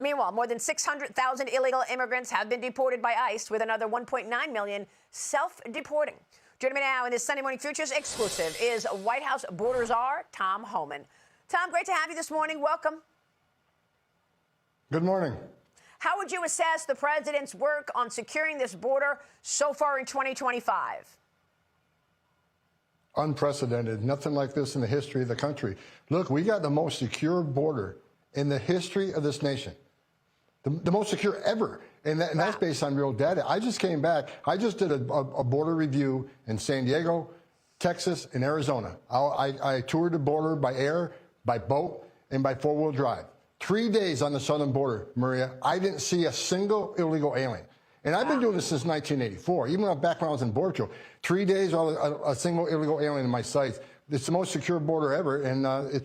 Meanwhile, more than 600,000 illegal immigrants have been deported by ICE, with another 1.9 million self-deporting. Joining me now in this Sunday Morning Futures exclusive is White House border czar Tom Homan. Tom, great to have you this morning. Welcome. Good morning. How would you assess the president's work on securing this border so far in 2025? Unprecedented. Nothing like this in the history of the country. Look, we got the most secure border in the history of this nation. The most secure ever. And that's based on real data. I just came back. I just did a border review in San Diego, Texas, and Arizona. I toured the border by air, by boat, and by four-wheel drive. 3 days on the southern border, Maria. I didn't see a single illegal alien. And I've been doing this since 1984, even back when I was in Border Patrol. 3 days, a single illegal alien in my sights. It's the most secure border ever, and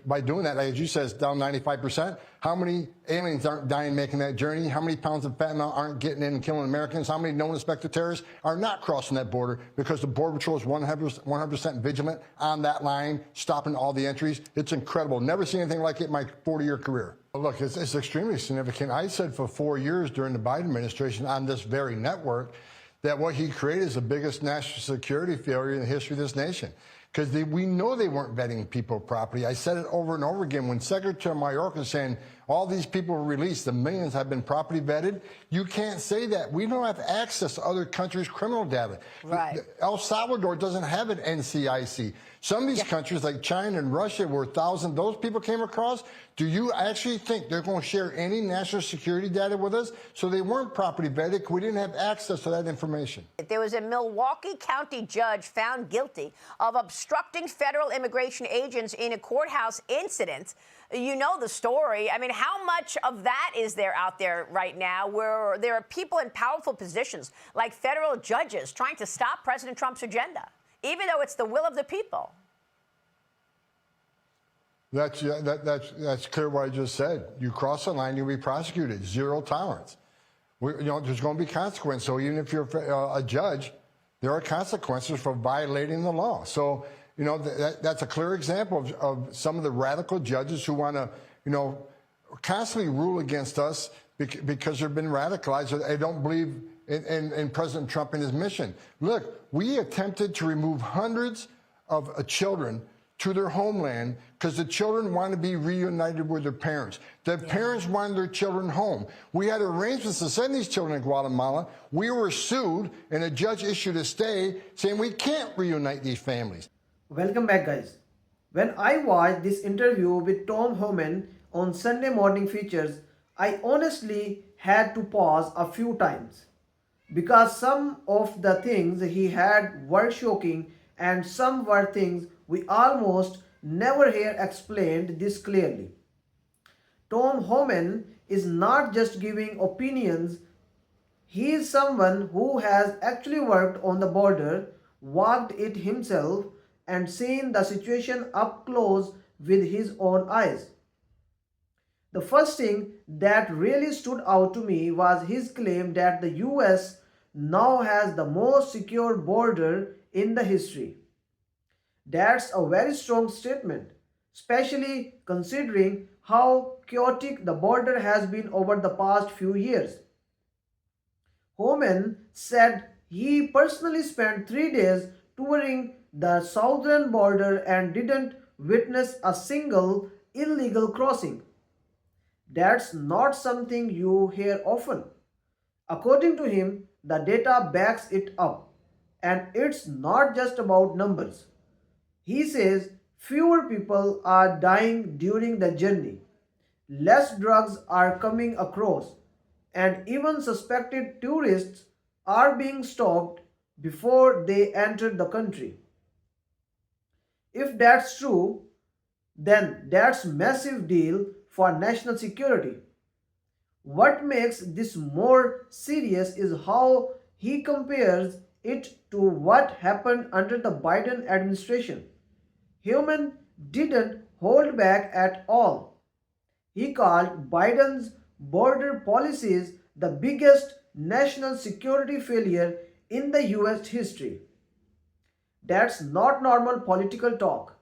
by doing that, as you said, it's down 95%. How many aliens aren't dying making that journey? How many pounds of fentanyl aren't getting in and killing Americans? How many known suspected terrorists are not crossing that border because the Border Patrol is 100% vigilant on that line, stopping all the entries? It's incredible. Never seen anything like it in my 40-year career. Look, it's extremely significant. I said for 4 years during the Biden administration on this very network that what he created is the biggest national security failure in the history of this nation. Because we know they weren't vetting people properly. I said it over and over again. When Secretary Mayorkas is saying all these people were released, the millions have been properly vetted, you can't say that. We don't have access to other countries' criminal data. Right. El Salvador doesn't have an NCIC. Some of these countries like China and Russia, where thousands of those people came across, do you actually think they're going to share any national security data with us? So they weren't properly vetted. We didn't have access to that information. There was a Milwaukee County judge found guilty of obstructing federal immigration agents in a courthouse incident. You know the story. I mean, how much of that is there out there right now where there are people in powerful positions like federal judges trying to stop President Trump's agenda, even though it's the will of the people? That's clear what I just said. You cross the line, you'll be prosecuted. Zero tolerance. There's going to be consequences. So even if you're a judge, there are consequences for violating the law. So, that's a clear example of some of the radical judges who want to, constantly rule against us because they've been radicalized. Or they don't believe in President Trump and his mission. Look, we attempted to remove hundreds of children to their homeland because the children want to be reunited with their parents. The parents wanted their children home. We had arrangements to send these children to Guatemala. We were sued, and a judge issued a stay saying we can't reunite these families. Welcome back, guys. When I watched this interview with Tom Homan on Sunday Morning Features, I honestly had to pause a few times because some of the things he had were shocking and some were things we almost never hear explained this clearly. Tom Homan is not just giving opinions. He is someone who has actually worked on the border, walked it himself, and seen the situation up close with his own eyes. The first thing that really stood out to me was his claim that the US now has the most secure border in the history. That's a very strong statement, especially considering how chaotic the border has been over the past few years. Homan said he personally spent 3 days touring the southern border and didn't witness a single illegal crossing. That's not something you hear often. According to him, the data backs it up, and it's not just about numbers. He says fewer people are dying during the journey, less drugs are coming across, and even suspected tourists are being stopped before they enter the country. If that's true, then that's a massive deal for national security. What makes this more serious is how he compares it to what happened under the Biden administration. Homan didn't hold back at all. He called Biden's border policies the biggest national security failure in the US history. That's not normal political talk.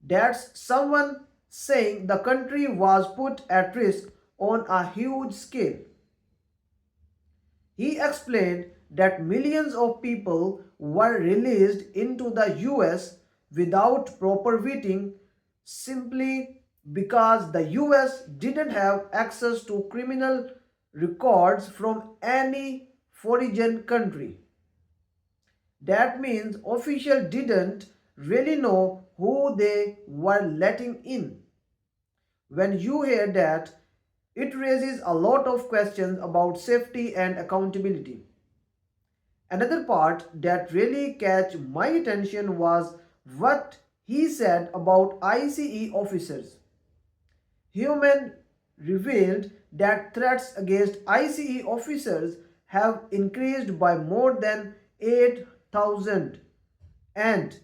That's someone saying the country was put at risk on a huge scale. He explained that millions of people were released into the US without proper vetting simply because the US didn't have access to criminal records from any foreign country. That means officials didn't really know who they were letting in. When you hear that, it raises a lot of questions about safety and accountability. Another part that really catch my attention was what he said about ICE officers. Human revealed that threats against ICE officers have increased by more than 8,000 and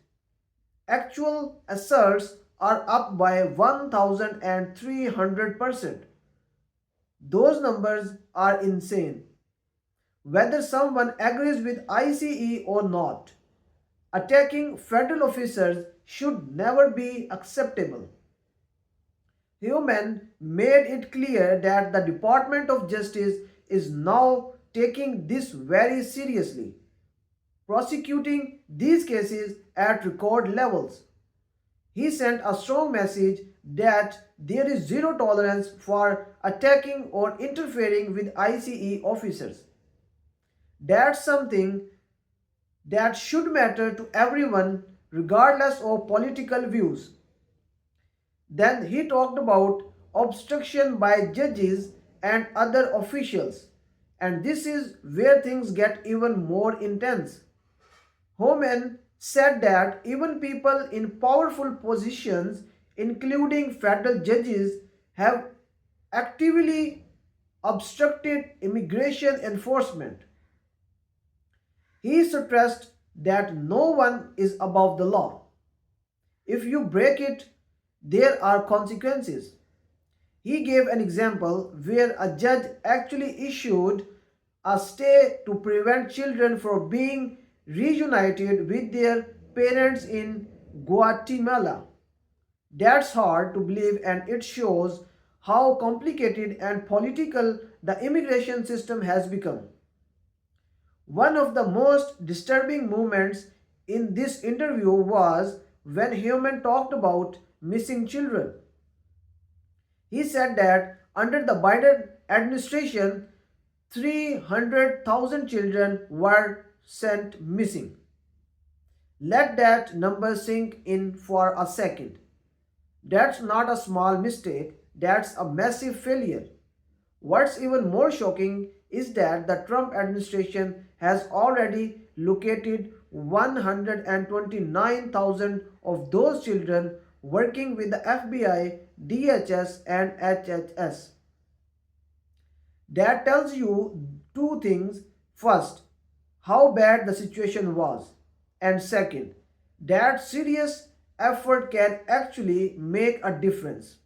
actual assaults are up by 1,300%. Those numbers are insane. Whether someone agrees with ICE or not, attacking federal officers should never be acceptable. Human made it clear that the Department of Justice is now taking this very seriously, prosecuting these cases at record levels. He sent a strong message that there is zero tolerance for attacking or interfering with ICE officers. That's something that should matter to everyone regardless of political views. Then he talked about obstruction by judges and other officials. And this is where things get even more intense. Homan said that even people in powerful positions, including federal judges, have actively obstructed immigration enforcement. He stressed that no one is above the law. If you break it, there are consequences. He gave an example where a judge actually issued a stay to prevent children from being reunited with their parents in Guatemala. That's hard to believe, and it shows how complicated and political the immigration system has become. One of the most disturbing moments in this interview was when Human talked about missing children. He said that under the Biden administration, 300,000 children were sent missing. Let that number sink in for a second. That's not a small mistake, that's a massive failure. What's even more shocking is that the Trump administration has already located 129,000 of those children working with the FBI, DHS, and HHS. That tells you two things. First, how bad the situation was, and second, that serious effort can actually make a difference.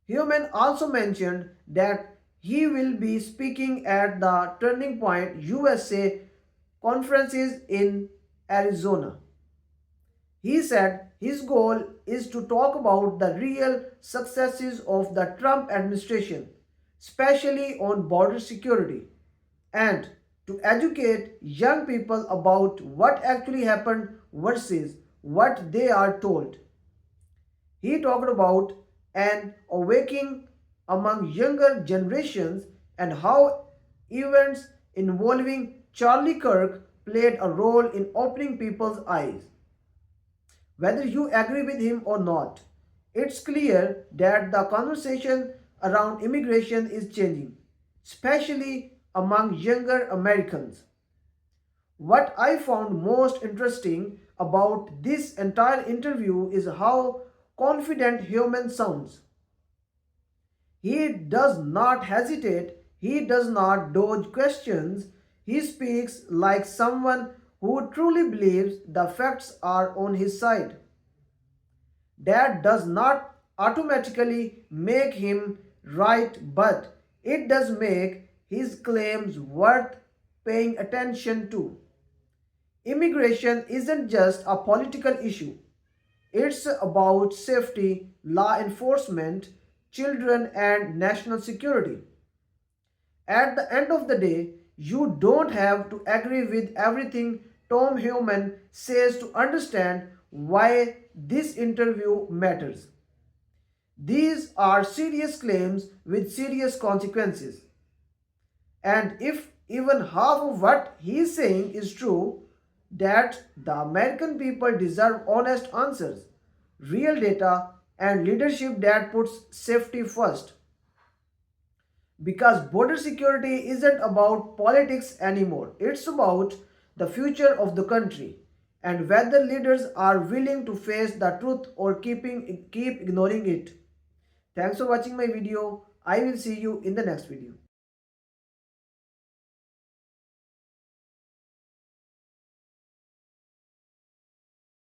Human also mentioned that he will be speaking at the Turning Point USA conferences in Arizona. He said his goal is to talk about the real successes of the Trump administration, especially on border security, and to educate young people about what actually happened versus what they are told. He talked about an awakening among younger generations and how events involving Charlie Kirk played a role in opening people's eyes. Whether you agree with him or not, it's clear that the conversation around immigration is changing, especially among younger Americans. What I found most interesting about this entire interview is how confident Human sounds. He does not hesitate, he does not dodge questions, he speaks like someone who truly believes the facts are on his side. That does not automatically make him right, but it does make his claims worth paying attention to. Immigration isn't just a political issue, it's about safety, law enforcement, children, and national security. At the end of the day, you don't have to agree with everything Tom Homan says to understand why this interview matters. These are serious claims with serious consequences. And if even half of what he is saying is true, that the American people deserve honest answers, real data, and leadership that puts safety first. Because border security isn't about politics anymore, it's about the future of the country and whether leaders are willing to face the truth or keep ignoring it. Thanks for watching my video. I will see you in the next video.